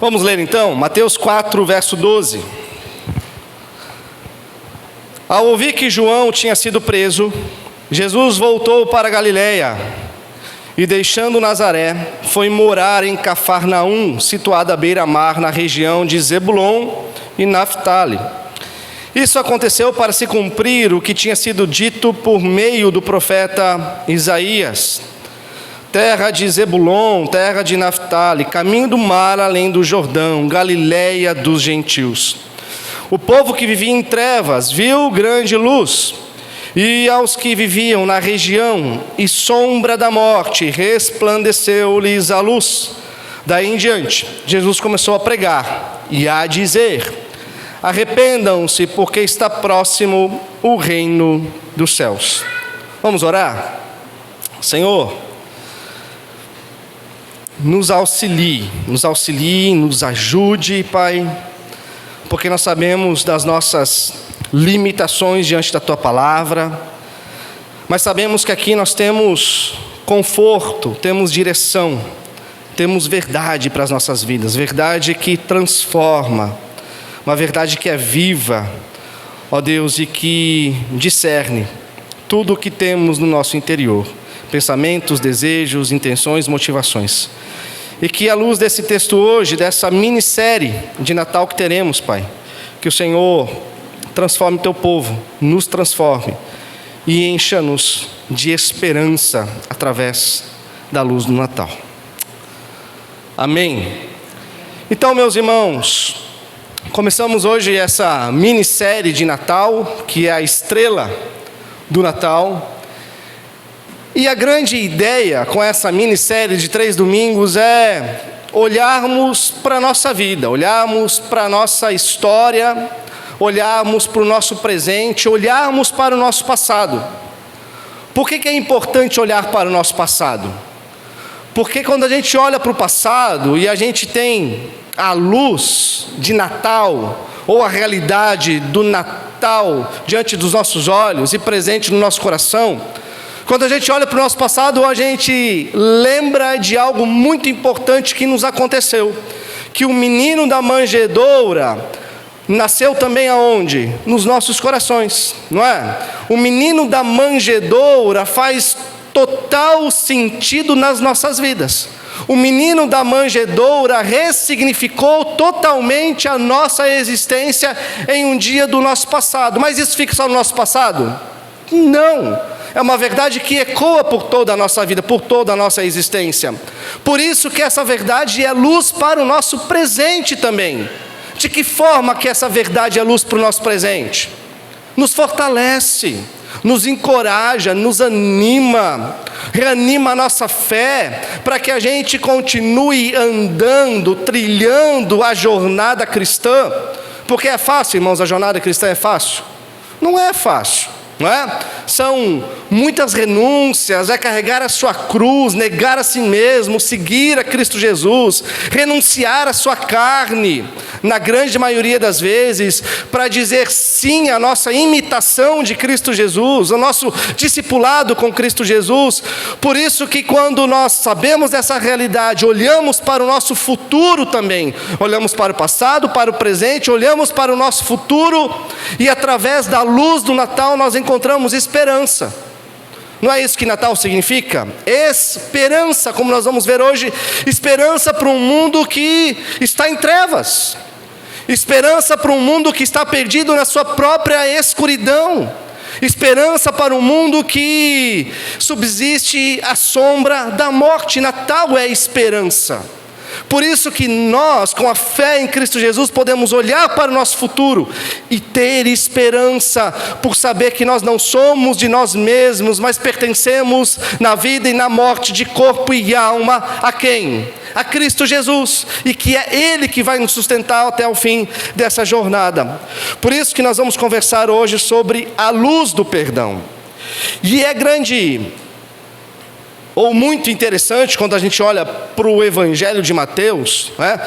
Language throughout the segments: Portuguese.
Vamos ler então, Mateus 4, verso 12. Ao ouvir que João tinha sido preso, Jesus voltou para Galiléia e, deixando Nazaré, foi morar em Cafarnaum, situada à beira-mar, na região de Zebulon e Naftali. Isso aconteceu para se cumprir o que tinha sido dito por meio do profeta Isaías: terra de Zebulon, terra de Naftali, caminho do mar além do Jordão, Galiléia dos gentios. O povo que vivia em trevas viu grande luz, e aos que viviam na região e sombra da morte, resplandeceu-lhes a luz. Daí em diante, Jesus começou a pregar e a dizer: arrependam-se, porque está próximo o reino dos céus. Vamos orar? Senhor, nos auxilie, nos ajude, Pai, porque nós sabemos das nossas limitações diante da Tua palavra, mas sabemos que aqui nós temos conforto, temos direção, temos verdade para as nossas vidas, verdade que transforma, uma verdade que é viva, ó Deus, e que discerne tudo o que temos no nosso interior, pensamentos, desejos, intenções, motivações. E que à luz desse texto hoje, dessa minissérie de Natal que teremos, Pai, que o Senhor transforme Teu povo, nos transforme e encha-nos de esperança através da luz do Natal. Amém. Então, meus irmãos, começamos hoje essa minissérie de Natal, que é a estrela do Natal. E a grande ideia com essa minissérie de 3 domingos é olharmos para a nossa vida, olharmos para a nossa história, olharmos para o nosso presente, olharmos para o nosso passado. Por que é importante olhar para o nosso passado? Porque quando a gente olha para o passado e a gente tem a luz de Natal, ou a realidade do Natal diante dos nossos olhos e presente no nosso coração, quando a gente olha para o nosso passado, a gente lembra de algo muito importante que nos aconteceu, que o menino da manjedoura nasceu também aonde? Nos nossos corações, não é? O menino da manjedoura faz total sentido nas nossas vidas. O menino da manjedoura ressignificou totalmente a nossa existência em um dia do nosso passado. Mas isso fica só no nosso passado? Não. É uma verdade que ecoa por toda a nossa vida, por toda a nossa existência. Por isso que essa verdade é luz para o nosso presente também. De que forma que essa verdade é luz para o nosso presente? Nos fortalece, nos encoraja, nos anima, reanima a nossa fé, para que a gente continue andando, trilhando a jornada cristã. Porque é fácil, irmãos, a jornada cristã é fácil? Não é fácil. Não é? São muitas renúncias, é carregar a sua cruz, negar a si mesmo, seguir a Cristo Jesus, renunciar à sua carne, na grande maioria das vezes, para dizer sim à nossa imitação de Cristo Jesus, ao nosso discipulado com Cristo Jesus. Por isso que quando nós sabemos dessa realidade, olhamos para o nosso futuro também, olhamos para o passado, para o presente, olhamos para o nosso futuro, e através da luz do Natal nós encontramos esperança. Não é isso que Natal significa? Esperança, como nós vamos ver hoje, esperança para um mundo que está em trevas, esperança para um mundo que está perdido na sua própria escuridão, esperança para um mundo que subsiste à sombra da morte. Natal é esperança. Por isso que nós, com a fé em Cristo Jesus, podemos olhar para o nosso futuro e ter esperança, por saber que nós não somos de nós mesmos, mas pertencemos na vida e na morte de corpo e alma a quem? A Cristo Jesus, e que é Ele que vai nos sustentar até o fim dessa jornada. Por isso que nós vamos conversar hoje sobre a luz do perdão. E é grande ou muito interessante quando a gente olha para o Evangelho de Mateus, né?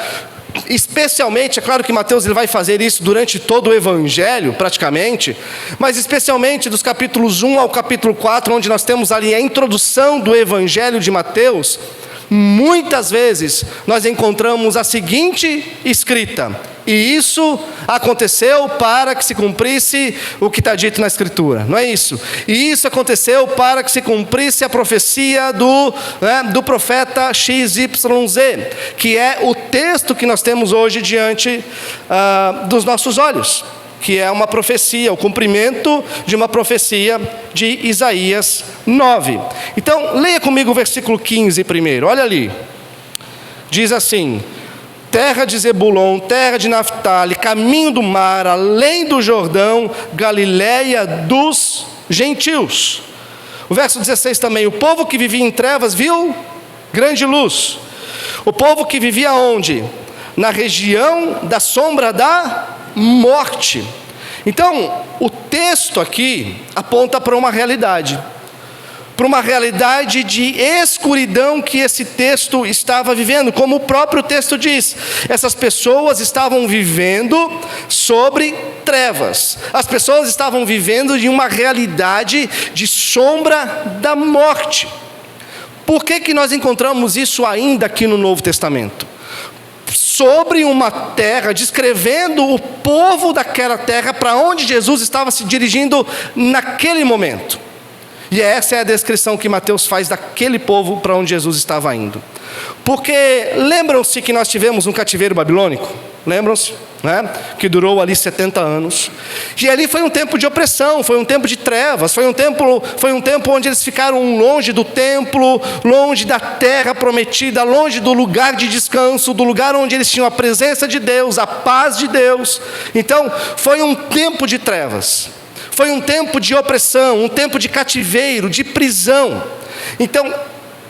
Especialmente, é claro que Mateus ele vai fazer isso durante todo o Evangelho, praticamente, mas especialmente dos capítulos 1 ao capítulo 4, onde nós temos ali a introdução do Evangelho de Mateus, muitas vezes nós encontramos a seguinte escrita: e isso aconteceu para que se cumprisse o que está dito na Escritura, não é isso? E isso aconteceu para que se cumprisse a profecia do profeta XYZ, que é o texto que nós temos hoje diante dos nossos olhos, que é uma profecia, o cumprimento de uma profecia de Isaías 9. Então, leia comigo o versículo 15 primeiro, olha ali. Diz assim: terra de Zebulon, terra de Naftali, caminho do mar, além do Jordão, Galileia dos gentios. O verso 16 também: o povo que vivia em trevas viu grande luz. O povo que vivia onde? Na região da sombra da morte. Então, o texto aqui aponta para uma realidade de escuridão que esse texto estava vivendo, como o próprio texto diz. Essas pessoas estavam vivendo sobre trevas, as pessoas estavam vivendo de uma realidade de sombra da morte. Por que nós encontramos isso ainda aqui no Novo Testamento? Sobre uma terra, descrevendo o povo daquela terra, para onde Jesus estava se dirigindo naquele momento. E essa é a descrição que Mateus faz daquele povo para onde Jesus estava indo. Porque lembram-se que nós tivemos um cativeiro babilônico? Lembram-se? Né? Que durou ali 70 anos. E ali foi um tempo de opressão, foi um tempo de trevas, foi um tempo onde eles ficaram longe do templo, longe da terra prometida, longe do lugar de descanso, do lugar onde eles tinham a presença de Deus, a paz de Deus. Então, foi um tempo de trevas. Foi um tempo de opressão, um tempo de cativeiro, de prisão. Então,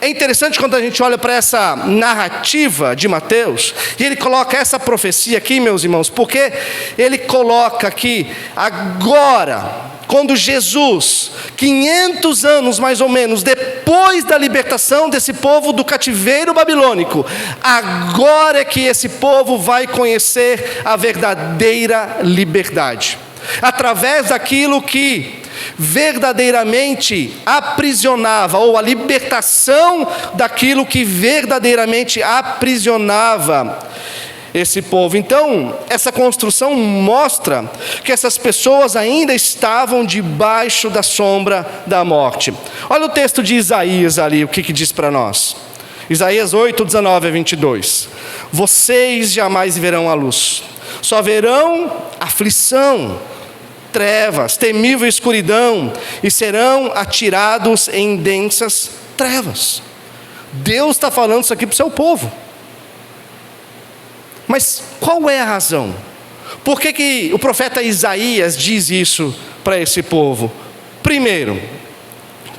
é interessante quando a gente olha para essa narrativa de Mateus, e ele coloca essa profecia aqui, meus irmãos, porque ele coloca que agora, quando Jesus, 500 anos mais ou menos, depois da libertação desse povo do cativeiro babilônico, agora é que esse povo vai conhecer a verdadeira liberdade. Através daquilo que verdadeiramente aprisionava, ou a libertação daquilo que verdadeiramente aprisionava esse povo. Então, essa construção mostra que essas pessoas ainda estavam debaixo da sombra da morte. Olha o texto de Isaías ali, o que diz para nós. Isaías 8, 19 a 22. Vocês jamais verão a luz, só verão aflição, trevas, temível escuridão, e serão atirados em densas trevas. Deus está falando isso aqui para o seu povo. Mas qual é a razão? Por que o profeta Isaías diz isso para esse povo? Primeiro,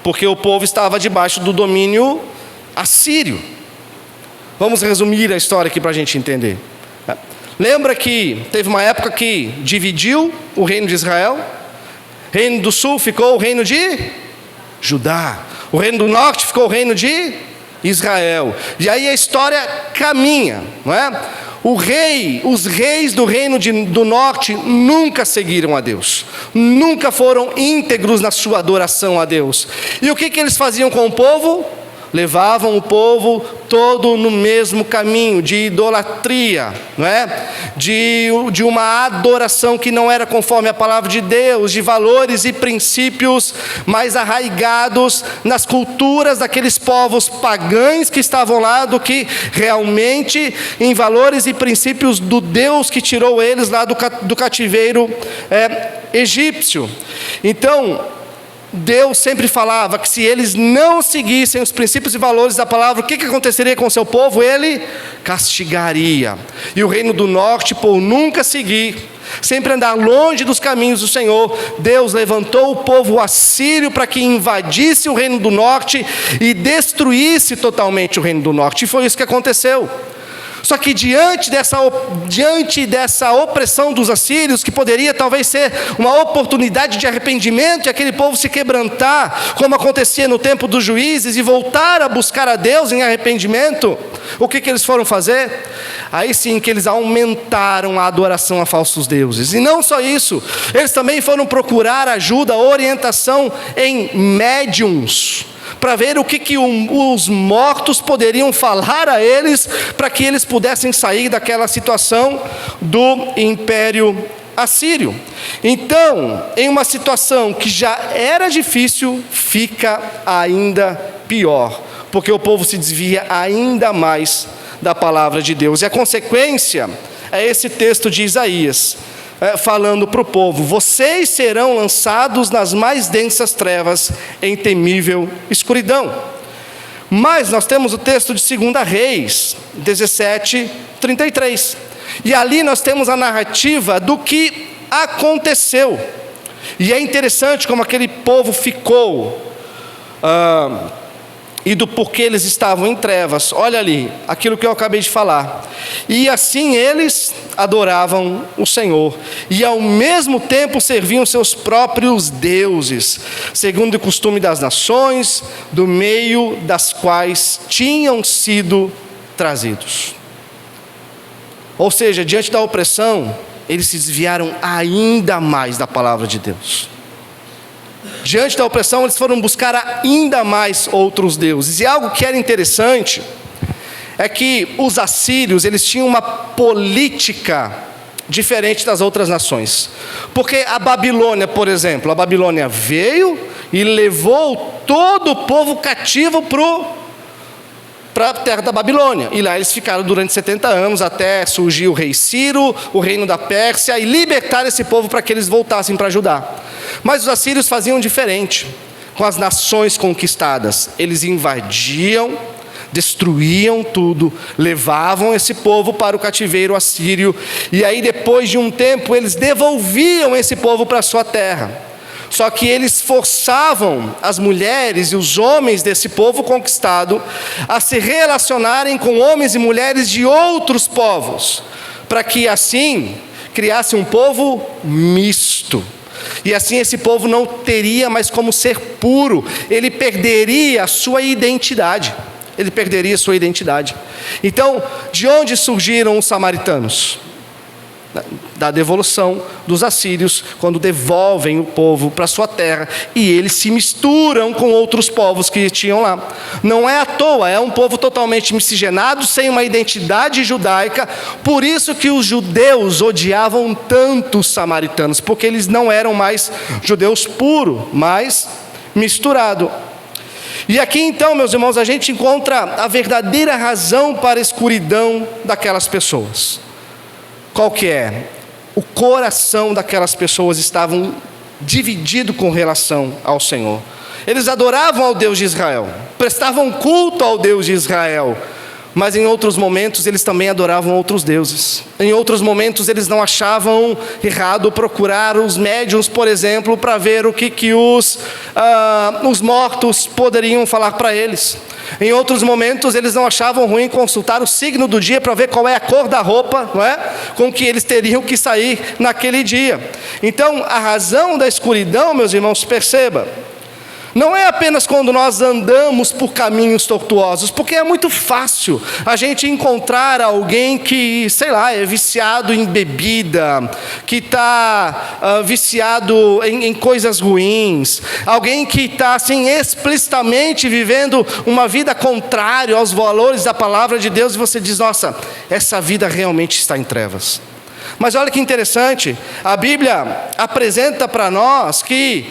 porque o povo estava debaixo do domínio assírio. Vamos resumir a história aqui para a gente entender. Lembra que teve uma época que dividiu o reino de Israel? O reino do sul ficou o reino de Judá. O reino do norte ficou o reino de Israel. E aí a história caminha, não é? Os reis do reino do norte nunca seguiram a Deus. Nunca foram íntegros na sua adoração a Deus. E o que eles faziam com o povo? Levavam o povo todo no mesmo caminho de idolatria, não é? De uma adoração que não era conforme a palavra de Deus, de valores e princípios mais arraigados nas culturas daqueles povos pagãos que estavam lá, do que realmente em valores e princípios do Deus que tirou eles lá do cativeiro egípcio. Então, Deus sempre falava que se eles não seguissem os princípios e valores da palavra, o que aconteceria com o seu povo? Ele castigaria. E o reino do norte, por nunca seguir, sempre andar longe dos caminhos do Senhor, Deus levantou o povo assírio para que invadisse o reino do norte e destruísse totalmente o reino do norte. E foi isso que aconteceu. Só que diante dessa opressão dos assírios, que poderia talvez ser uma oportunidade de arrependimento, e aquele povo se quebrantar, como acontecia no tempo dos juízes, e voltar a buscar a Deus em arrependimento, o que eles foram fazer? Aí sim que eles aumentaram a adoração a falsos deuses. E não só isso, eles também foram procurar ajuda, orientação em médiuns, para ver o que os mortos poderiam falar a eles, para que eles pudessem sair daquela situação do Império Assírio. Então, em uma situação que já era difícil, fica ainda pior, porque o povo se desvia ainda mais da palavra de Deus. E a consequência é esse texto de Isaías, falando para o povo: vocês serão lançados nas mais densas trevas, em temível escuridão. Mas nós temos o texto de 2 Reis 17:33, e ali nós temos a narrativa do que aconteceu. E é interessante como aquele povo ficou, e do porquê eles estavam em trevas. Olha ali, aquilo que eu acabei de falar. E assim eles adoravam o Senhor, e ao mesmo tempo serviam seus próprios deuses, segundo o costume das nações, do meio das quais tinham sido trazidos. Ou seja, diante da opressão, eles se desviaram ainda mais da palavra de Deus. Diante da opressão, eles foram buscar ainda mais outros deuses. E algo que era interessante é que os assírios, eles tinham uma política diferente das outras nações. Porque a Babilônia, por exemplo, a Babilônia veio e levou todo o povo cativo para a terra da Babilônia. E lá eles ficaram durante 70 anos, até surgir o rei Ciro, o reino da Pérsia, e libertar esse povo para que eles voltassem para Judá. Mas os assírios faziam diferente com as nações conquistadas. Eles invadiam, destruíam tudo, levavam esse povo para o cativeiro assírio, e aí depois de um tempo eles devolviam esse povo para a sua terra. Só que eles forçavam as mulheres e os homens desse povo conquistado a se relacionarem com homens e mulheres de outros povos, para que assim criasse um povo misto. E assim esse povo não teria mais como ser puro, ele perderia a sua identidade. Então, de onde surgiram os samaritanos? Da devolução dos assírios, quando devolvem o povo para sua terra, e eles se misturam com outros povos que tinham lá. Não é à toa, é um povo totalmente miscigenado, sem uma identidade judaica. Por isso que os judeus odiavam tanto os samaritanos, porque eles não eram mais judeus puros, mas misturado. E aqui então, meus irmãos, a gente encontra a verdadeira razão para a escuridão daquelas pessoas. Qual que é? O coração daquelas pessoas estavam dividido com relação ao Senhor. Eles adoravam ao Deus de Israel, prestavam culto ao Deus de Israel, mas em outros momentos eles também adoravam outros deuses. Em outros momentos eles não achavam errado procurar os médiuns, por exemplo, para ver o que os mortos poderiam falar para eles. Em outros momentos eles não achavam ruim consultar o signo do dia para ver qual é a cor da roupa, não é? Com que eles teriam que sair naquele dia. Então a razão da escuridão, meus irmãos, perceba, não é apenas quando nós andamos por caminhos tortuosos, porque é muito fácil a gente encontrar alguém que, sei lá, é viciado em bebida, que está viciado em coisas ruins, alguém que está assim explicitamente vivendo uma vida contrária aos valores da palavra de Deus, e você diz: nossa, essa vida realmente está em trevas. Mas olha que interessante, a Bíblia apresenta para nós que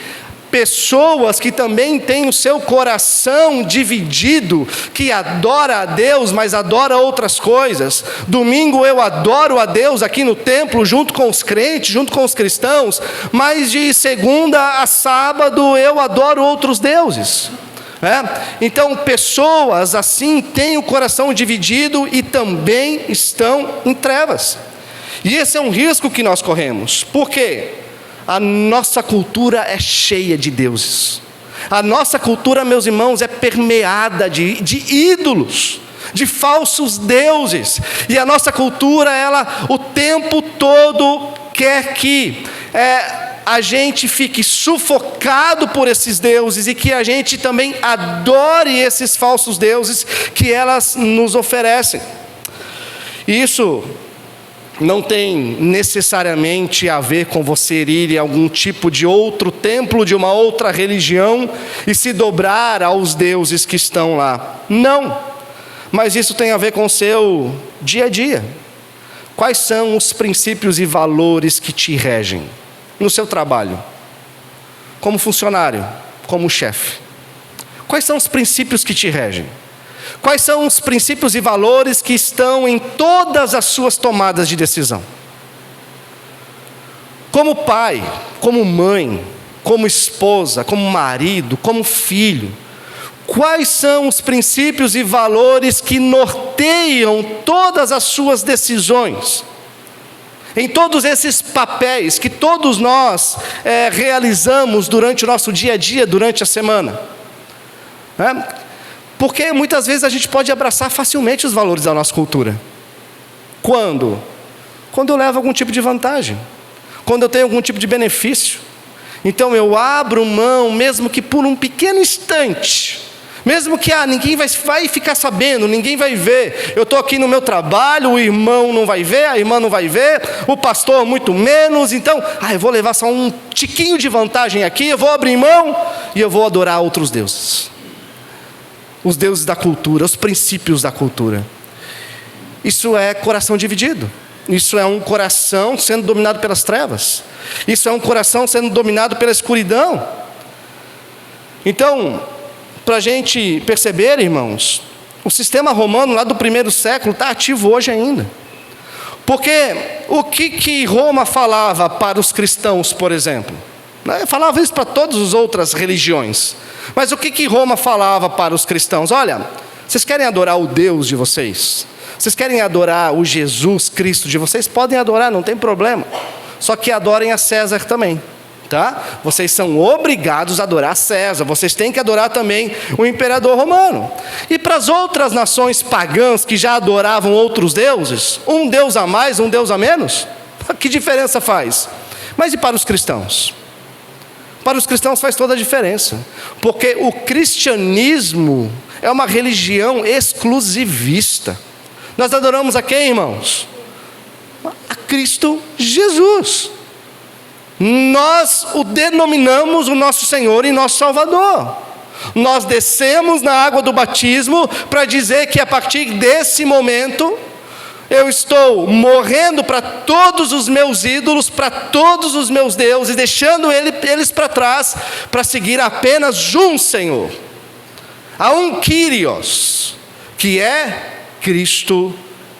pessoas que também têm o seu coração dividido, que adora a Deus, mas adora outras coisas. Domingo eu adoro a Deus aqui no templo, junto com os crentes, junto com os cristãos, mas de segunda a sábado eu adoro outros deuses. Então pessoas assim têm o coração dividido e também estão em trevas. E esse é um risco que nós corremos. Por quê? A nossa cultura é cheia de deuses. A nossa cultura, meus irmãos, é permeada de ídolos, de falsos deuses. E a nossa cultura, ela o tempo todo quer que a gente fique sufocado por esses deuses e que a gente também adore esses falsos deuses que elas nos oferecem. Isso não tem necessariamente a ver com você ir em algum tipo de outro templo, de uma outra religião e se dobrar aos deuses que estão lá. Não, mas isso tem a ver com o seu dia a dia. Quais são os princípios e valores que te regem no seu trabalho, como funcionário, como chefe? Quais são os princípios que te regem? Quais são os princípios e valores que estão em todas as suas tomadas de decisão? Como pai, como mãe, como esposa, como marido, como filho, quais são os princípios e valores que norteiam todas as suas decisões? Em todos esses papéis que todos nós realizamos durante o nosso dia a dia, durante a semana. Porque muitas vezes a gente pode abraçar facilmente os valores da nossa cultura. Quando? Quando eu levo algum tipo de vantagem. Quando eu tenho algum tipo de benefício. Então eu abro mão, mesmo que por um pequeno instante. Mesmo que ninguém vai ficar sabendo, ninguém vai ver. Eu estou aqui no meu trabalho, o irmão não vai ver, a irmã não vai ver, o pastor muito menos. Então, eu vou levar só um tiquinho de vantagem aqui, eu vou abrir mão e eu vou adorar outros deuses. Os deuses da cultura, os princípios da cultura. Isso é coração dividido. Isso é um coração sendo dominado pelas trevas. Isso é um coração sendo dominado pela escuridão. Então, para a gente perceber, irmãos, o sistema romano lá do primeiro século está ativo hoje ainda. Porque o que Roma falava para os cristãos, por exemplo? Falava isso para todas as outras religiões. Mas o que Roma falava para os cristãos? Olha, vocês querem adorar o Deus de vocês? Vocês querem adorar o Jesus Cristo de vocês? Podem adorar, não tem problema. Só que adorem a César também, tá? Vocês são obrigados a adorar César. Vocês têm que adorar também o imperador romano. E para as outras nações pagãs que já adoravam outros deuses, um Deus a mais, um Deus a menos, que diferença faz? Mas e para os cristãos? Para os cristãos faz toda a diferença, porque o cristianismo é uma religião exclusivista. Nós adoramos a quem, irmãos? A Cristo Jesus. Nós o denominamos o nosso Senhor e nosso Salvador. Nós descemos na água do batismo para dizer que a partir desse momento eu estou morrendo para todos os meus ídolos, para todos os meus deuses, deixando eles para trás, para seguir apenas um Senhor. Há um Kyrios, que é Cristo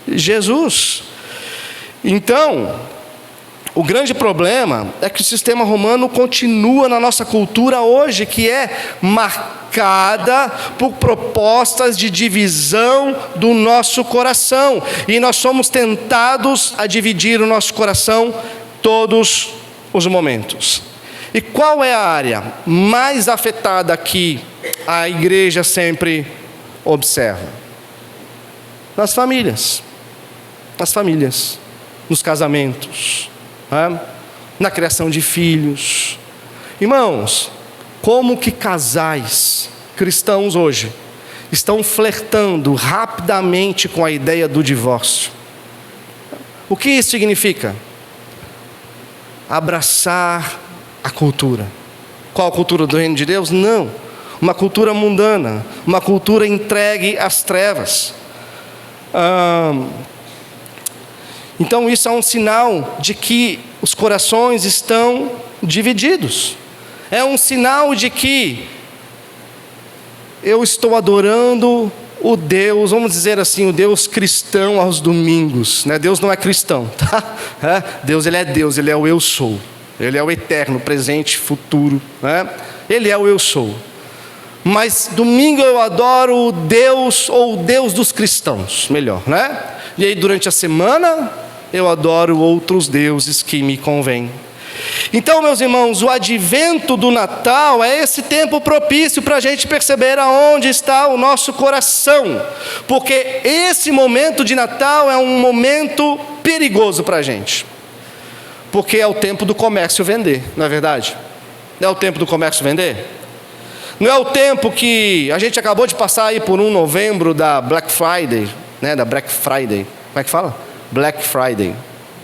Jesus. Então, o grande problema é que o sistema romano continua na nossa cultura hoje, que é marcada por propostas de divisão do nosso coração. E nós somos tentados a dividir o nosso coração todos os momentos. E qual é a área mais afetada que a igreja sempre observa? Nas famílias. Nas famílias. Nos casamentos. Na criação de filhos. Irmãos, como que casais cristãos hoje estão flertando rapidamente com a ideia do divórcio? O que isso significa? Abraçar a cultura. Qual a cultura do reino de Deus? Não, uma cultura mundana, uma cultura entregue às trevas. Então isso é um sinal de que os corações estão divididos. É um sinal de que eu estou adorando o Deus, vamos dizer assim, o Deus cristão aos domingos, né? Deus não é cristão, tá? Deus, Ele é Deus, Ele é o eu sou. Ele é o eterno, presente, futuro, né? Ele é o eu sou. Mas domingo eu adoro o Deus, ou o Deus dos cristãos, melhor, né? E aí durante a semana eu adoro outros deuses que me convêm. Então, meus irmãos, o advento do Natal é esse tempo propício para a gente perceber aonde está o nosso coração, porque esse momento de Natal é um momento perigoso para a gente, porque é o tempo do comércio vender, não é verdade? Não é o tempo do comércio vender? Não é o tempo que a gente acabou de passar aí por 1 novembro da Black Friday, né? Da Black Friday, como é que fala? Black Friday,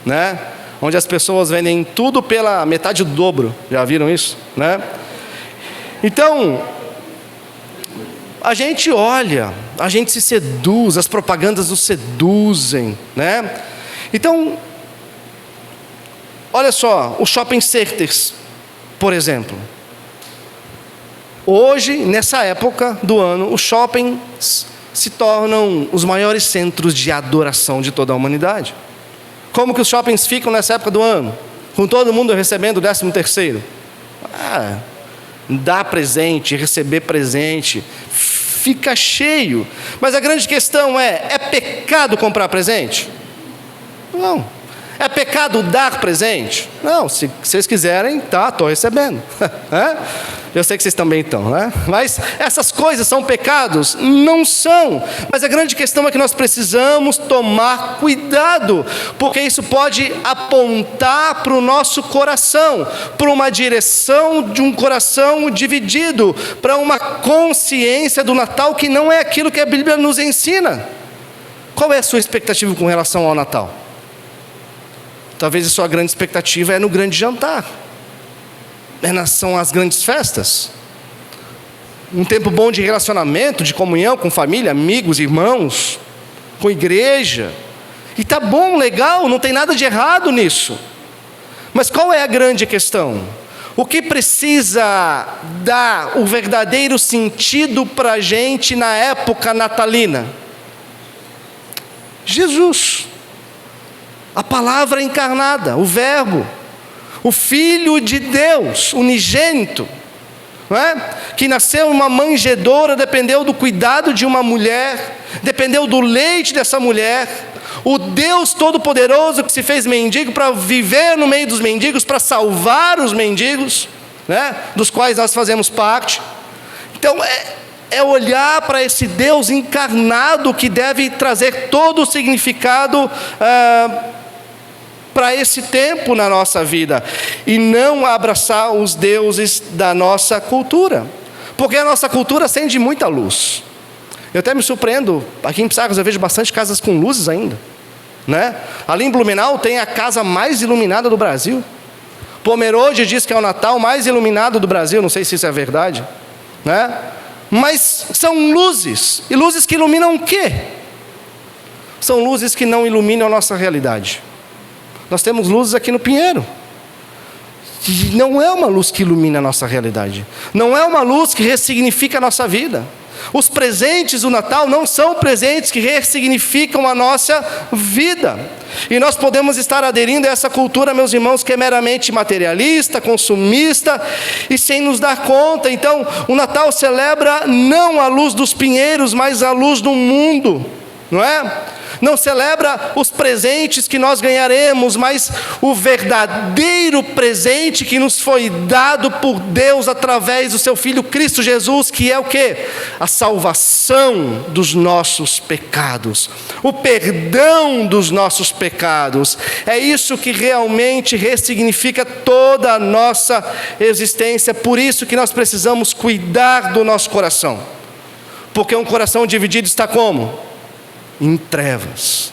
né? Onde as pessoas vendem tudo pela metade do dobro. Já viram isso, né? Então, a gente olha, a gente se seduz, as propagandas nos seduzem, né? Então, olha só, os shopping centers, por exemplo. Hoje, nessa época do ano, os shoppings se tornam os maiores centros de adoração de toda a humanidade. Como que os shoppings ficam nessa época do ano? Com todo mundo recebendo o 13º. Dar presente, receber presente, fica cheio. Mas a grande questão é pecado comprar presente? Não. É pecado dar presente? Não, se vocês quiserem, tá, estou recebendo. Eu sei que vocês também estão, né? Mas essas coisas são pecados? Não são. Mas a grande questão é que nós precisamos tomar cuidado, porque isso pode apontar para o nosso coração, para uma direção de um coração dividido, para uma consciência do Natal que não é aquilo que a Bíblia nos ensina. Qual é a sua expectativa com relação ao Natal? Talvez a sua grande expectativa é no grande jantar. São as grandes festas. Um tempo bom de relacionamento, de comunhão com família, amigos, irmãos, com igreja. E tá bom, legal, não tem nada de errado nisso. Mas qual é a grande questão? O que precisa dar o verdadeiro sentido para a gente na época natalina? Jesus. A palavra encarnada, o Verbo, o Filho de Deus, unigênito, não é? Que nasceu em uma manjedoura, dependeu do cuidado de uma mulher, dependeu do leite dessa mulher, o Deus Todo-Poderoso que se fez mendigo para viver no meio dos mendigos, para salvar os mendigos, né? Dos quais nós fazemos parte. Então é olhar para esse Deus encarnado que deve trazer todo o significado para esse tempo na nossa vida, e não abraçar os deuses da nossa cultura, porque a nossa cultura acende muita luz. Eu até me surpreendo, aqui em Pissarras eu vejo bastante casas com luzes ainda, né? Ali em Blumenau tem a casa mais iluminada do Brasil. Pomerode diz que é o Natal mais iluminado do Brasil, não sei se isso é verdade, né? Mas são luzes, e luzes que iluminam o quê? São luzes que não iluminam a nossa realidade. Nós temos luzes aqui no Pinheiro. E não é uma luz que ilumina a nossa realidade. Não é uma luz que ressignifica a nossa vida. Os presentes do Natal não são presentes que ressignificam a nossa vida. E nós podemos estar aderindo a essa cultura, meus irmãos, que é meramente materialista, consumista, e sem nos dar conta. Então, o Natal celebra não a luz dos pinheiros, mas a luz do mundo, não é? Não celebra os presentes que nós ganharemos, mas o verdadeiro presente que nos foi dado por Deus através do seu Filho Cristo Jesus, que é o quê? A salvação dos nossos pecados, o perdão dos nossos pecados. É isso que realmente ressignifica toda a nossa existência. Por isso que nós precisamos cuidar do nosso coração, porque um coração dividido está como? Em trevas,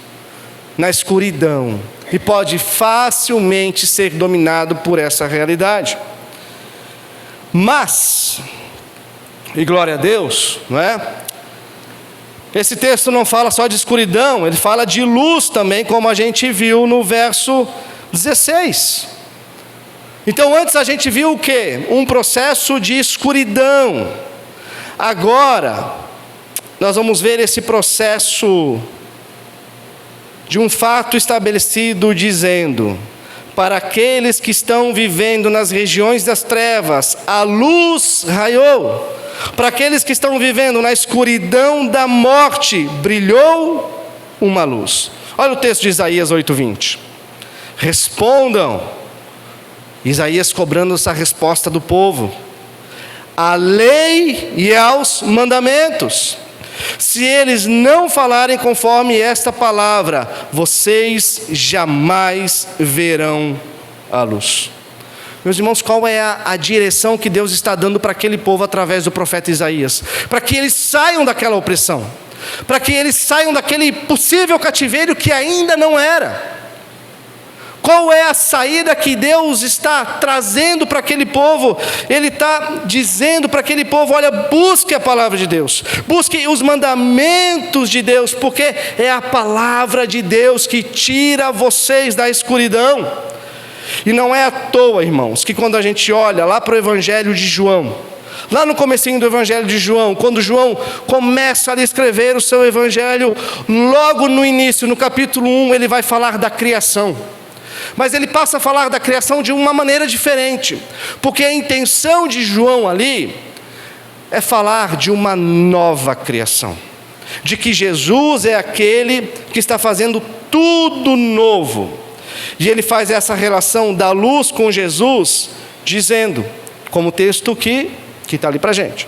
na escuridão, e pode facilmente ser dominado por essa realidade. Mas, e glória a Deus, não é? Esse texto não fala só de escuridão, ele fala de luz também, como a gente viu no verso 16. Então antes a gente viu o quê? Um processo de escuridão. Agora nós vamos ver esse processo de um fato estabelecido, dizendo: para aqueles que estão vivendo nas regiões das trevas, a luz raiou. Para aqueles que estão vivendo na escuridão da morte, brilhou uma luz. Olha o texto de Isaías 8:20. Respondam. Isaías cobrando essa resposta do povo: à lei e aos mandamentos. Se eles não falarem conforme esta palavra, vocês jamais verão a luz. Meus irmãos, qual é a direção que Deus está dando para aquele povo através do profeta Isaías? Para que eles saiam daquela opressão, para que eles saiam daquele possível cativeiro que ainda não era. Qual é a saída que Deus está trazendo para aquele povo? Ele está dizendo para aquele povo: olha, busque a palavra de Deus, busque os mandamentos de Deus, porque é a palavra de Deus que tira vocês da escuridão. E não é à toa, irmãos, que quando a gente olha lá para o Evangelho de João, lá no comecinho do Evangelho de João, quando João começa a escrever o seu Evangelho, logo no início, no capítulo 1, ele vai falar da criação. Mas ele passa a falar da criação de uma maneira diferente, porque a intenção de João ali é falar de uma nova criação, de que Jesus é aquele que está fazendo tudo novo. E ele faz essa relação da luz com Jesus, dizendo, como o texto que está ali para a gente.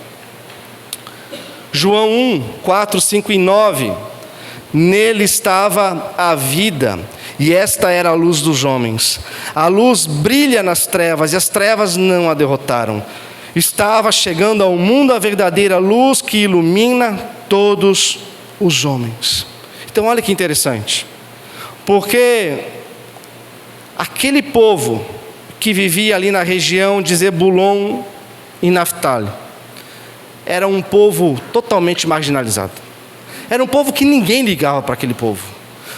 João 1, 4, 5 e 9. Nele estava a vida, e esta era a luz dos homens. A luz brilha nas trevas, e as trevas não a derrotaram. Estava chegando ao mundo a verdadeira luz que ilumina todos os homens. Então olha que interessante, porque aquele povo que vivia ali na região de Zebulon e Naftali era um povo totalmente marginalizado. Era um povo que ninguém ligava para aquele povo.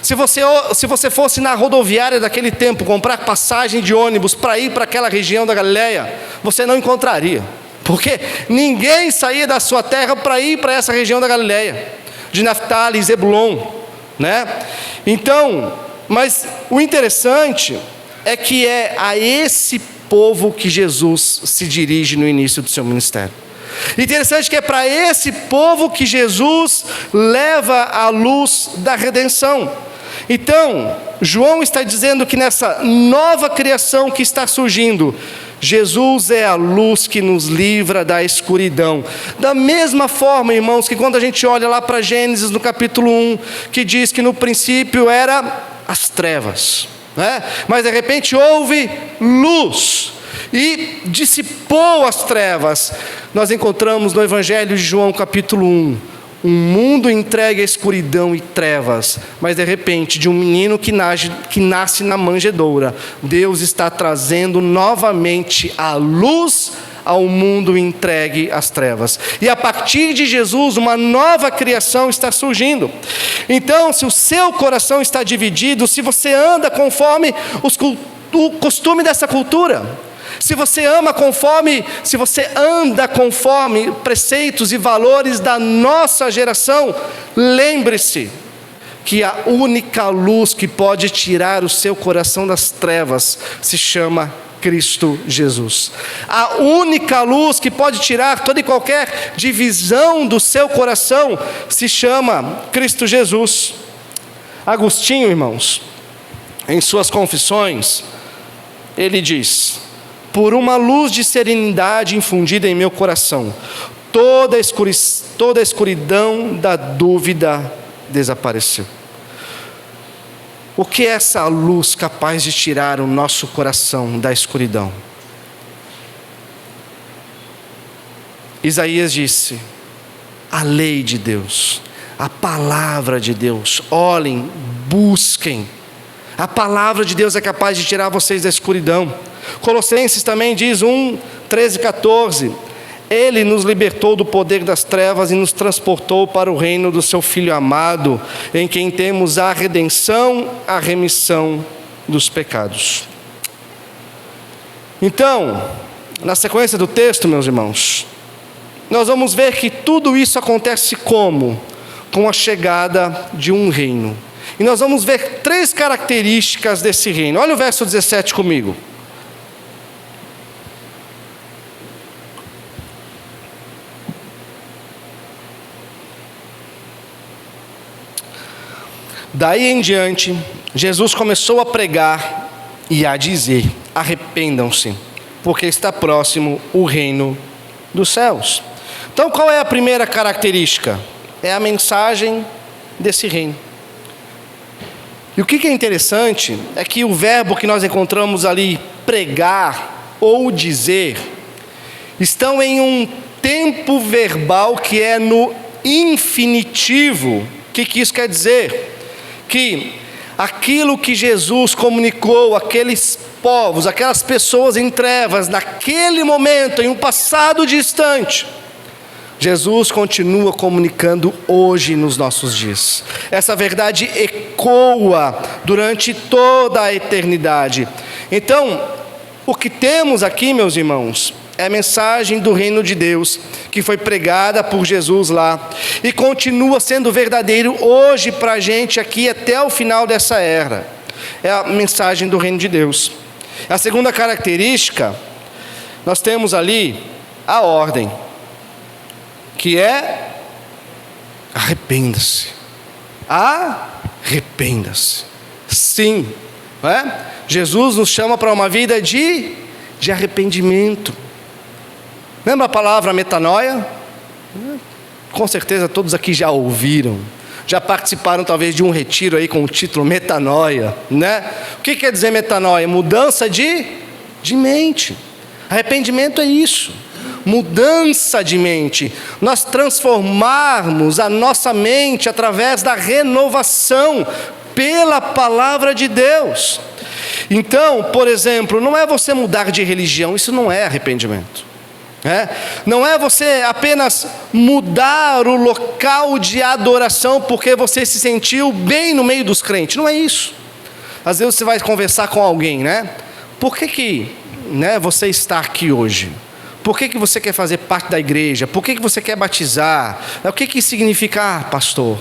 Se você fosse na rodoviária daquele tempo comprar passagem de ônibus para ir para aquela região da Galileia, você não encontraria, porque ninguém saía da sua terra para ir para essa região da Galileia, de Naftali e Zebulon, né? Então, mas o interessante é que é a esse povo que Jesus se dirige no início do seu ministério. Interessante que é para esse povo que Jesus leva a luz da redenção. Então, João está dizendo que nessa nova criação que está surgindo, Jesus é a luz que nos livra da escuridão. Da mesma forma, irmãos, que quando a gente olha lá para Gênesis no capítulo 1, que diz que no princípio era as trevas, né? Mas de repente houve luz e dissipou as trevas. Nós encontramos no Evangelho de João capítulo 1, um mundo entregue à escuridão e trevas, mas de repente de um menino que nasce na manjedoura, Deus está trazendo novamente a luz ao mundo entregue às trevas. E a partir de Jesus, uma nova criação está surgindo. Então, se o seu coração está dividido, se você anda conforme o costume dessa cultura, se você anda conforme preceitos e valores da nossa geração, lembre-se que a única luz que pode tirar o seu coração das trevas se chama Cristo Jesus. A única luz que pode tirar toda e qualquer divisão do seu coração se chama Cristo Jesus. Agostinho, irmãos, em suas confissões, ele diz: por uma luz de serenidade infundida em meu coração, toda a escuridão da dúvida desapareceu. O que é essa luz capaz de tirar o nosso coração da escuridão? Isaías disse: a lei de Deus, a palavra de Deus. Olhem, busquem. A palavra de Deus é capaz de tirar vocês da escuridão. Colossenses também diz 1, 13 e 14. Ele nos libertou do poder das trevas e nos transportou para o reino do seu Filho amado, em quem temos a redenção, a remissão dos pecados. Então, na sequência do texto, meus irmãos, nós vamos ver que tudo isso acontece como? Com a chegada de um reino. E nós vamos ver 3 características desse reino. Olha o verso 17 comigo. Daí em diante, Jesus começou a pregar e a dizer: arrependam-se, porque está próximo o reino dos céus. Então, qual é a primeira característica? É a mensagem desse reino. E o que é interessante é que o verbo que nós encontramos ali, pregar ou dizer, estão em um tempo verbal que é no infinitivo. O que isso quer dizer? Que aquilo que Jesus comunicou àqueles povos, aquelas pessoas em trevas, naquele momento, em um passado distante, Jesus continua comunicando hoje nos nossos dias. Essa verdade ecoa durante toda a eternidade. Então, o que temos aqui, meus irmãos, é a mensagem do reino de Deus, que foi pregada por Jesus lá, e continua sendo verdadeiro hoje para a gente aqui até o final dessa era. É a mensagem do reino de Deus. A segunda característica, nós temos ali a ordem, que é arrependa-se. Arrependa-se. Sim, não é? Jesus nos chama para uma vida de arrependimento. Lembra a palavra metanoia? Com certeza todos aqui já ouviram, já participaram talvez de um retiro aí com o título metanoia, né? O que quer dizer metanoia? Mudança de mente. Arrependimento é isso. Mudança de mente, nós transformarmos a nossa mente através da renovação pela palavra de Deus. Então, por exemplo, não é você mudar de religião, isso não é arrependimento. Não é você apenas mudar o local de adoração porque você se sentiu bem no meio dos crentes, não é isso. Às vezes você vai conversar com alguém, né? Por que você está aqui hoje? Por que você quer fazer parte da igreja? Por que você quer batizar? O que isso significa? Pastor,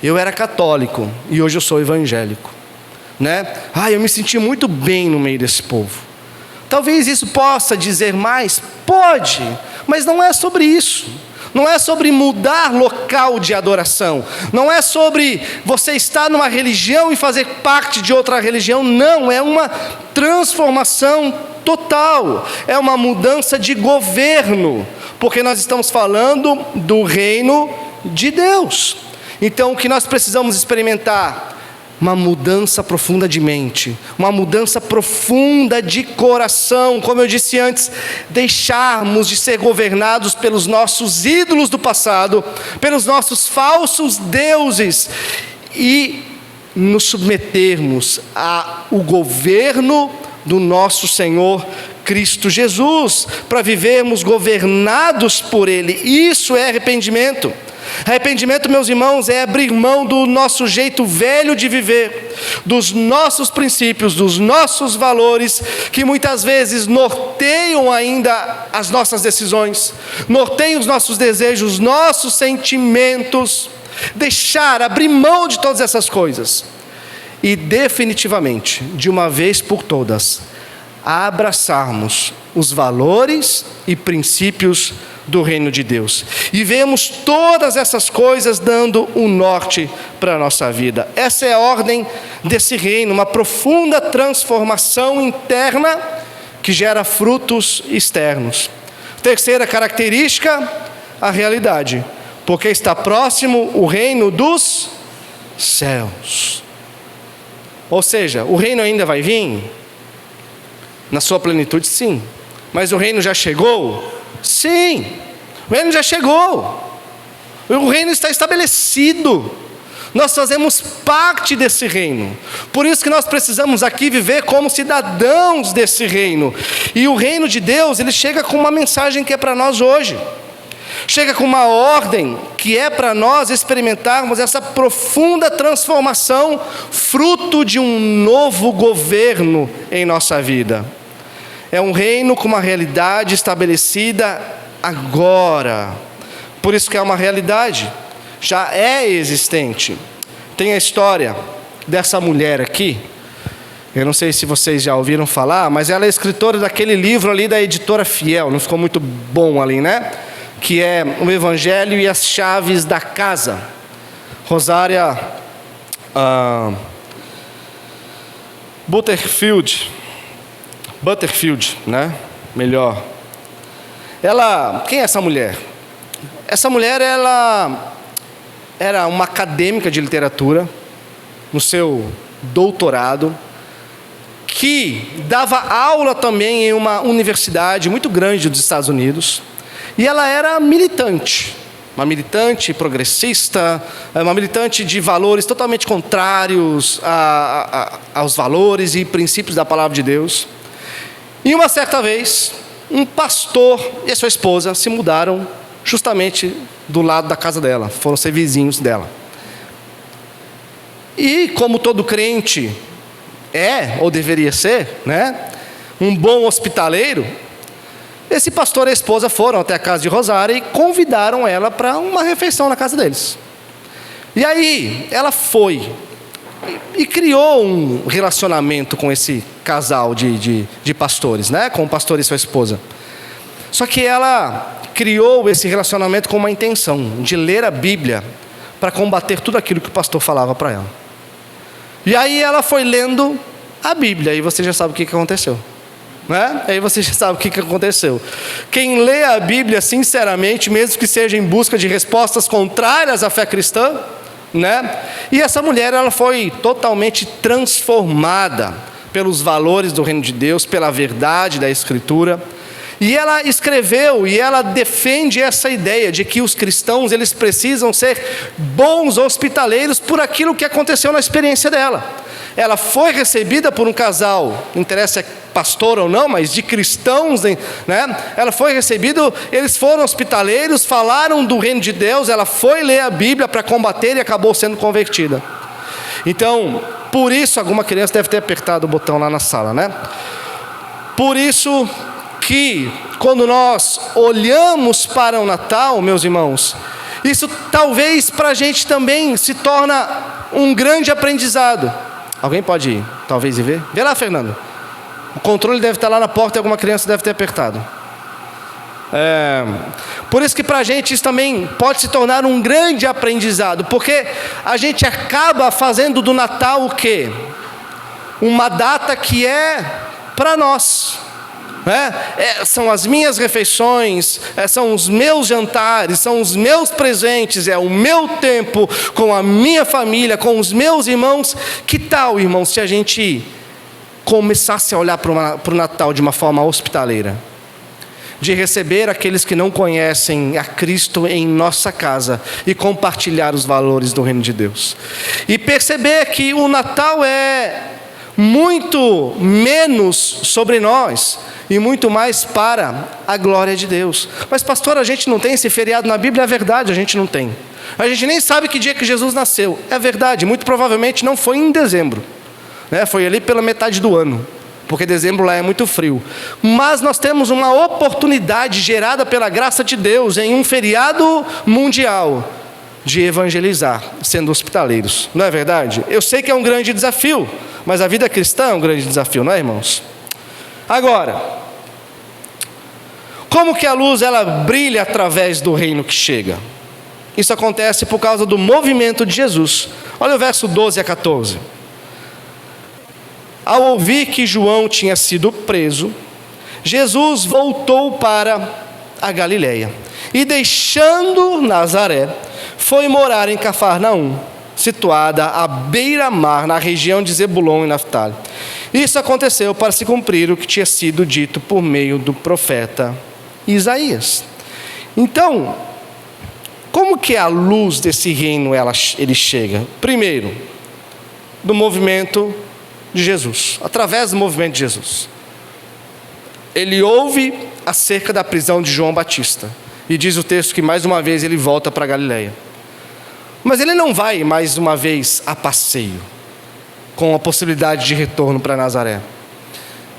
eu era católico e hoje eu sou evangélico, né? Eu me senti muito bem no meio desse povo. Talvez isso possa dizer mais? Pode, mas não é sobre isso. Não é sobre mudar local de adoração. Não é sobre você estar numa religião e fazer parte de outra religião. Não, é uma transformação total. É uma mudança de governo. Porque nós estamos falando do reino de Deus. Então o que nós precisamos experimentar? Uma mudança profunda de mente, uma mudança profunda de coração, como eu disse antes, deixarmos de ser governados pelos nossos ídolos do passado, pelos nossos falsos deuses, e nos submetermos ao governo do nosso Senhor Cristo Jesus, para vivermos governados por Ele. Isso é arrependimento. Arrependimento, meus irmãos, é abrir mão do nosso jeito velho de viver, dos nossos princípios, dos nossos valores, que muitas vezes norteiam ainda as nossas decisões, norteiam os nossos desejos, nossos sentimentos. Abrir mão de todas essas coisas e definitivamente, de uma vez por todas, abraçarmos os valores e princípios do reino de Deus, e vemos todas essas coisas dando um norte para a nossa vida. Essa é a ordem desse reino, uma profunda transformação interna que gera frutos externos. Terceira característica, a realidade, porque está próximo o reino dos céus. Ou seja, o reino ainda vai vir? Na sua plenitude, sim. Mas o reino já chegou? Sim, o reino já chegou. O reino está estabelecido. Nós fazemos parte desse reino. Por isso que nós precisamos aqui viver como cidadãos desse reino. E o reino de Deus, ele chega com uma mensagem que é para nós hoje. Chega com uma ordem que é para nós experimentarmos essa profunda transformação, fruto de um novo governo em nossa vida. É um reino com uma realidade estabelecida agora. Por isso que é uma realidade, já é existente. Tem a história dessa mulher aqui. Eu não sei se vocês já ouviram falar, mas ela é escritora daquele livro ali da editora Fiel. Não ficou muito bom ali, né? Que é o Evangelho e as Chaves da Casa. Rosária Butterfield, né? Melhor. Quem é essa mulher? Essa mulher, ela era uma acadêmica de literatura, no seu doutorado, que dava aula também em uma universidade muito grande dos Estados Unidos, e ela era militante. uma militante progressista, uma militante de valores totalmente contrários aos valores e princípios da palavra de Deus. E uma certa vez, um pastor e a sua esposa se mudaram justamente do lado da casa dela, foram ser vizinhos dela. E como todo crente é, ou deveria ser, né, um bom hospitaleiro, esse pastor e a esposa foram até a casa de Rosária e convidaram ela para uma refeição na casa deles. E aí, ela foi e criou um relacionamento com esse casal de pastores, né? Com o pastor e sua esposa. Só que ela criou esse relacionamento com uma intenção de ler a Bíblia para combater tudo aquilo que o pastor falava para ela. E aí ela foi lendo a Bíblia, e você já sabe o que aconteceu. Né? Aí você já sabe o que aconteceu. Quem lê a Bíblia sinceramente, mesmo que seja em busca de respostas contrárias à fé cristã, né? E essa mulher, ela foi totalmente transformada pelos valores do reino de Deus, pela verdade da Escritura. E ela escreveu e ela defende essa ideia de que os cristãos, eles precisam ser bons hospitaleiros por aquilo que aconteceu na experiência dela. Ela foi recebida por um casal, não interessa se é pastor ou não, mas de cristãos, né? Ela foi recebida, eles foram hospitaleiros, falaram do reino de Deus, ela foi ler a Bíblia para combater e acabou sendo convertida. Então, por isso, alguma criança deve ter apertado o botão lá na sala, né? Por isso que, quando nós olhamos para o Natal, meus irmãos, isso talvez para a gente também se torna um grande aprendizado. Alguém pode ir, talvez, e ver? Vê lá, Fernando. O controle deve estar lá na porta e alguma criança deve ter apertado. Por isso que para a gente isso também pode se tornar um grande aprendizado, porque a gente acaba fazendo do Natal o quê? Uma data que é para nós. São as minhas refeições, são os meus jantares, são os meus presentes, é o meu tempo com a minha família, com os meus irmãos. Que tal, irmãos, se a gente começasse a olhar para o Natal de uma forma hospitaleira? De receber aqueles que não conhecem a Cristo em nossa casa e compartilhar os valores do reino de Deus. E perceber que o Natal é muito menos sobre nós e muito mais para a glória de Deus. Mas pastor, a gente não tem esse feriado na Bíblia? É verdade, a gente não tem. A gente nem sabe que dia que Jesus nasceu. É verdade, muito provavelmente não foi em dezembro, né? Foi ali pela metade do ano, porque dezembro lá é muito frio. Mas nós temos uma oportunidade gerada pela graça de Deus em um feriado mundial de evangelizar, sendo hospitaleiros. Não é verdade? Eu sei que é um grande desafio, mas a vida cristã é um grande desafio, não é, irmãos? Agora, como que a luz ela brilha através do reino que chega? Isso acontece por causa do movimento de Jesus. Olha o verso 12 a 14. Ao ouvir que João tinha sido preso, Jesus voltou para a Galileia e, deixando Nazaré, foi morar em Cafarnaum, situada à beira-mar, na região de Zebulon e Naftali. Isso aconteceu para se cumprir o que tinha sido dito por meio do profeta Isaías. Então, como que a luz desse reino ele chega? Primeiro, do movimento de Jesus, através do movimento de Jesus. Ele ouve acerca da prisão de João Batista, e diz o texto que mais uma vez ele volta para a Galileia. Mas ele não vai mais uma vez a passeio, com a possibilidade de retorno para Nazaré.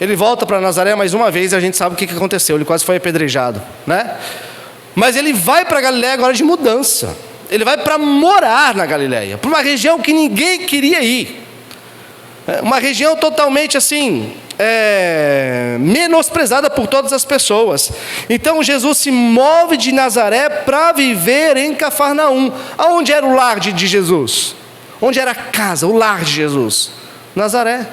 Ele volta para Nazaré mais uma vez e a gente sabe o que aconteceu. Ele quase foi apedrejado, né? Mas ele vai para a Galileia agora de mudança. Ele vai para morar na Galileia, para uma região que ninguém queria ir. Uma região totalmente assim, menosprezada por todas as pessoas. Então Jesus se move de Nazaré para viver em Cafarnaum. Aonde era o lar de Jesus? Onde era a casa, o lar de Jesus? Nazaré.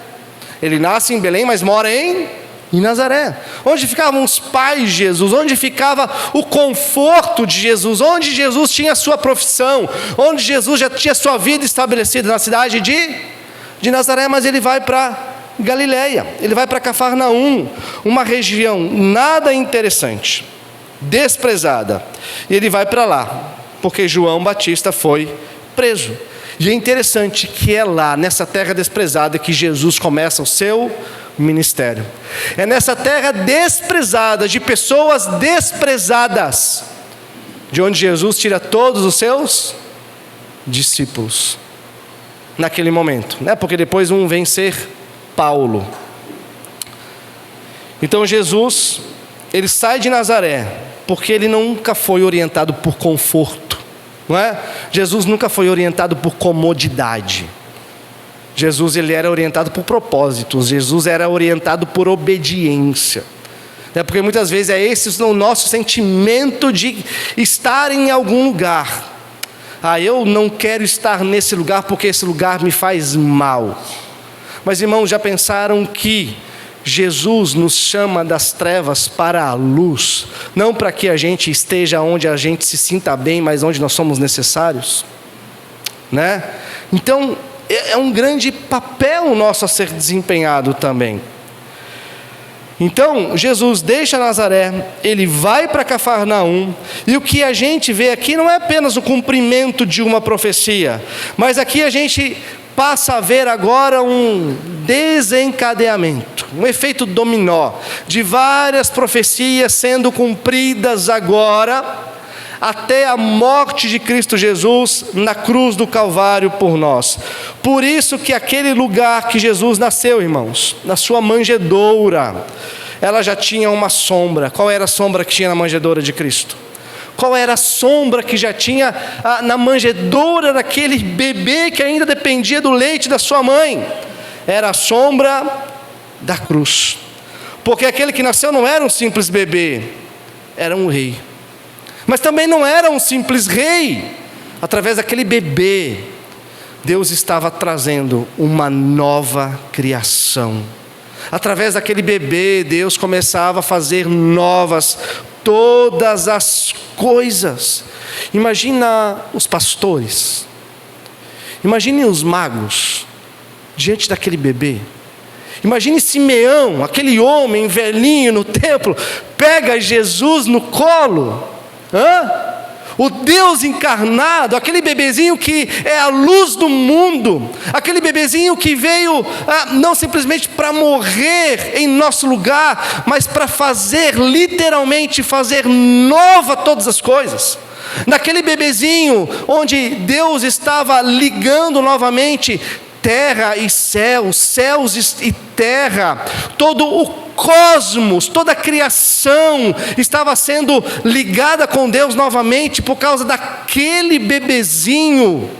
Ele nasce em Belém, mas mora em Nazaré. Onde ficavam os pais de Jesus? Onde ficava o conforto de Jesus? Onde Jesus tinha a sua profissão? Onde Jesus já tinha sua vida estabelecida? Na cidade de Nazaré. Mas ele vai para Galileia, ele vai para Cafarnaum, uma região nada interessante, desprezada. E ele vai para lá. porque João Batista foi preso. E é interessante que é lá, nessa terra desprezada, que Jesus começa o seu ministério. É nessa terra desprezada, de pessoas desprezadas, de onde Jesus tira todos os seus discípulos. Naquele momento, né? Porque depois um vem ser Paulo. Então Jesus, ele sai de Nazaré, porque ele nunca foi orientado por conforto, não é? Jesus nunca foi orientado por comodidade. Jesus, ele era orientado por propósitos. Jesus era orientado por obediência, né? Porque muitas vezes é esse o nosso sentimento de estar em algum lugar. Eu não quero estar nesse lugar porque esse lugar me faz mal. Mas irmãos, já pensaram que Jesus nos chama das trevas para a luz, não para que a gente esteja onde a gente se sinta bem, mas onde nós somos necessários, né? Então, é um grande papel nosso a ser desempenhado também. Então, Jesus deixa Nazaré, ele vai para Cafarnaum, e o que a gente vê aqui não é apenas o cumprimento de uma profecia, mas aqui a gente passa a ver agora um desencadeamento, um efeito dominó, de várias profecias sendo cumpridas agora, até a morte de Cristo Jesus na cruz do Calvário por nós. Por isso que aquele lugar que Jesus nasceu, irmãos, na sua manjedoura, ela já tinha uma sombra. Qual era a sombra que tinha na manjedoura de Cristo? Qual era a sombra que já tinha na manjedoura daquele bebê que ainda dependia do leite da sua mãe? Era a sombra da cruz. Porque aquele que nasceu não era um simples bebê, era um rei. Mas também não era um simples rei. Através daquele bebê, Deus estava trazendo uma nova criação. Através daquele bebê, Deus começava a fazer novas todas as coisas. Imagina os pastores, imagine os magos diante daquele bebê. Imagine Simeão, aquele homem velhinho no templo, pega Jesus no colo. O Deus encarnado, aquele bebezinho que é a luz do mundo, aquele bebezinho que veio não simplesmente para morrer em nosso lugar, mas para fazer, literalmente fazer nova todas as coisas. Naquele bebezinho onde Deus estava ligando novamente terra e céus, céus e terra, todo o cosmos, toda a criação estava sendo ligada com Deus novamente por causa daquele bebezinho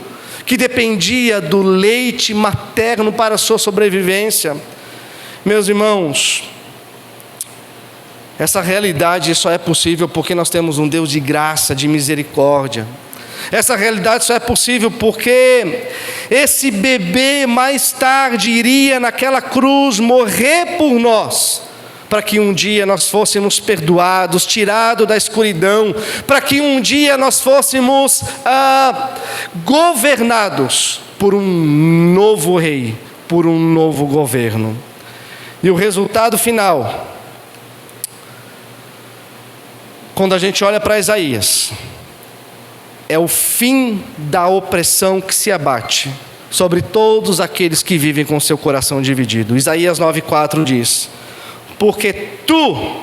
que dependia do leite materno para a sua sobrevivência. Meus irmãos, essa realidade só é possível porque nós temos um Deus de graça, de misericórdia. Essa realidade só é possível porque esse bebê mais tarde iria naquela cruz morrer por nós, para que um dia nós fôssemos perdoados, tirados da escuridão, para que um dia nós fôssemos governados por um novo rei, por um novo governo. E o resultado final, quando a gente olha para Isaías, é o fim da opressão que se abate sobre todos aqueles que vivem com seu coração dividido. Isaías 9,4 diz: porque tu,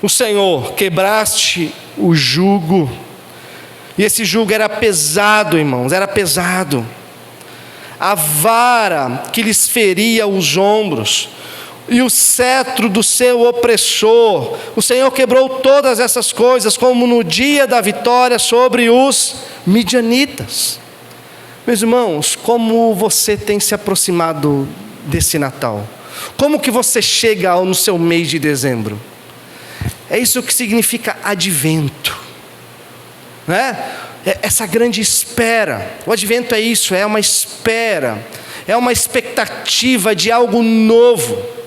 o Senhor, quebraste o jugo. E esse jugo era pesado, irmãos, era pesado. A vara que lhes feria os ombros, e o cetro do seu opressor. O Senhor quebrou todas essas coisas, como no dia da vitória sobre os midianitas. Meus irmãos, como você tem se aproximado desse Natal? Como que você chega no seu mês de dezembro? É isso que significa advento, né? Essa grande espera. O advento é isso, é uma espera, é uma expectativa de algo novo.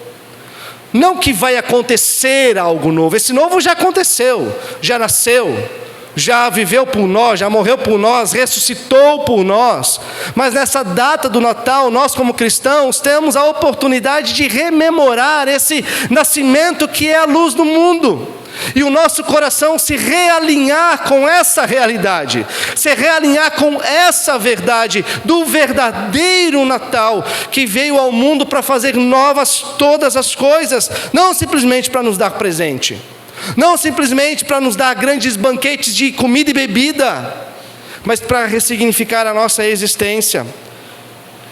Não que vai acontecer algo novo, esse novo já aconteceu, já nasceu, já viveu por nós, já morreu por nós, ressuscitou por nós. Mas nessa data do Natal, nós como cristãos temos a oportunidade de rememorar esse nascimento que é a luz do mundo. e o nosso coração se realinhar com essa realidade, se realinhar com essa verdade do verdadeiro Natal, que veio ao mundo para fazer novas todas as coisas, não simplesmente para nos dar presente, não simplesmente para nos dar grandes banquetes de comida e bebida, mas para ressignificar a nossa existência.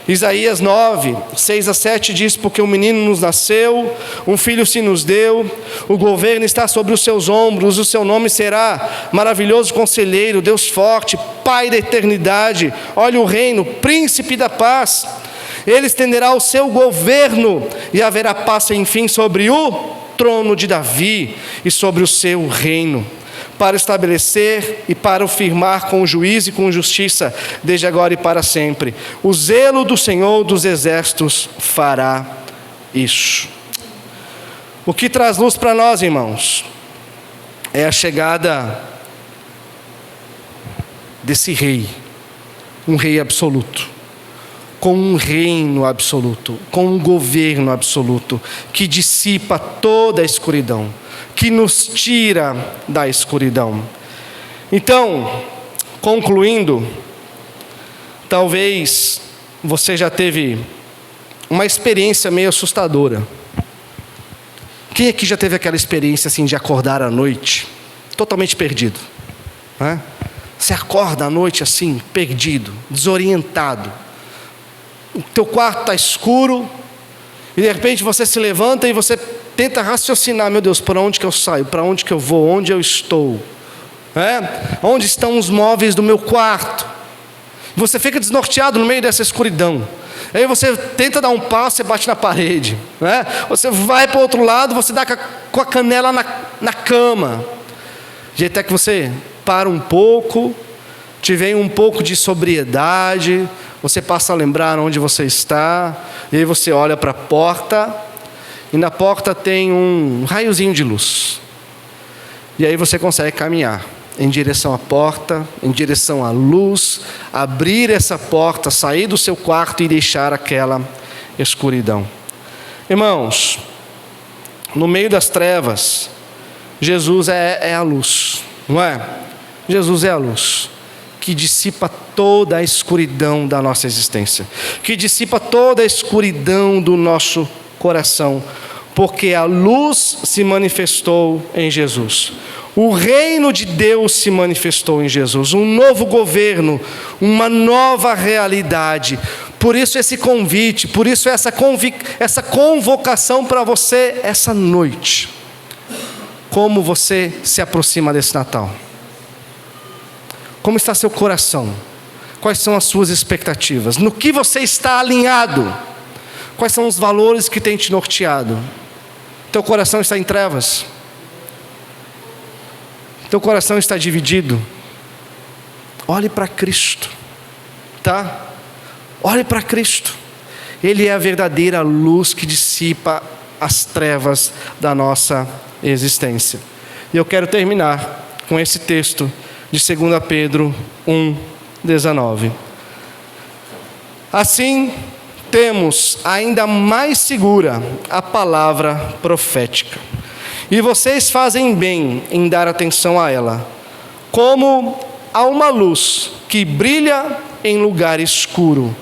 Isaías 9, 6-7 diz: porque um menino nos nasceu, um filho se nos deu, o governo está sobre os seus ombros, o seu nome será Maravilhoso Conselheiro, Deus Forte, Pai da Eternidade, olha o reino, Príncipe da Paz. Ele estenderá o seu governo e haverá paz sem fim sobre o trono de Davi e sobre o seu reino, para estabelecer e para o firmar com juízo e com justiça, desde agora e para sempre. O zelo do Senhor dos Exércitos fará isso. O que traz luz para nós, irmãos, é a chegada desse rei, um rei absoluto, com um reino absoluto, com um governo absoluto, que dissipa toda a escuridão, que nos tira da escuridão. Então, concluindo, talvez você já teve uma experiência meio assustadora. Quem aqui já teve aquela experiência assim de acordar à noite, totalmente perdido? Você acorda à noite assim, perdido, desorientado. O teu quarto está escuro, e de repente você se levanta e você tenta raciocinar: meu Deus, para onde que eu saio? Para onde que eu vou? Onde eu estou? Onde estão os móveis do meu quarto? Você fica desnorteado no meio dessa escuridão. Aí você tenta dar um passo e bate na parede. Você vai para o outro lado, você dá com a canela na cama. De até que você para um pouco, te vem um pouco de sobriedade, você passa a lembrar onde você está, e aí você olha para a porta, e na porta tem um raiozinho de luz. E aí você consegue caminhar em direção à porta, em direção à luz, abrir essa porta, sair do seu quarto e deixar aquela escuridão. Irmãos, no meio das trevas, Jesus é a luz, não é? Jesus é a luz que dissipa toda a escuridão da nossa existência, que dissipa toda a escuridão do nosso coração, porque a luz se manifestou em Jesus. O reino de Deus se manifestou em Jesus, um novo governo, uma nova realidade. Por isso esse convite, por isso essa convocação para você essa noite. Como você se aproxima desse Natal? Como está seu coração? Quais são as suas expectativas? No que você está alinhado? Quais são os valores que têm te norteado? Teu coração está em trevas? Teu coração está dividido? Olhe para Cristo, tá? Olhe para Cristo. Ele é a verdadeira luz que dissipa as trevas da nossa existência. E eu quero terminar com esse texto de 2 Pedro 1:19. Assim, temos ainda mais segura a palavra profética, e vocês fazem bem em dar atenção a ela, como a uma luz que brilha em lugar escuro,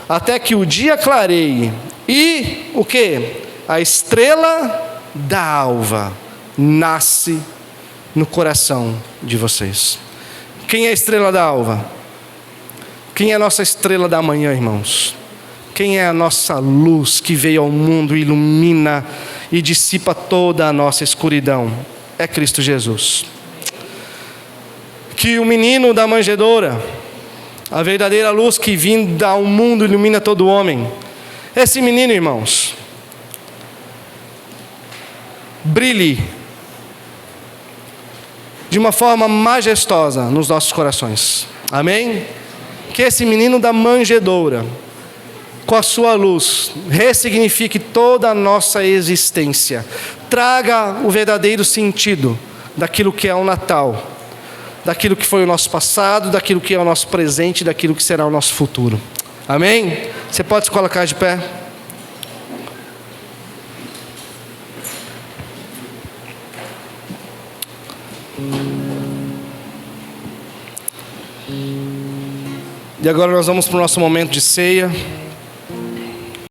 até que o dia clareie, e o quê? A estrela da alva nasce no coração de vocês. Quem é a estrela da alva? Quem é a nossa estrela da manhã, irmãos? Quem é a nossa luz que veio ao mundo, ilumina e dissipa toda a nossa escuridão? É Cristo Jesus. Que o menino da manjedoura, a verdadeira luz que vinda ao mundo ilumina todo homem, esse menino, irmãos, brilhe de uma forma majestosa nos nossos corações. Amém? Que esse menino da manjedoura, com a sua luz, ressignifique toda a nossa existência, traga o verdadeiro sentido daquilo que é o Natal, daquilo que foi o nosso passado, daquilo que é o nosso presente, daquilo que será o nosso futuro. Amém? Você pode se colocar de pé? E agora nós vamos para o nosso momento de ceia.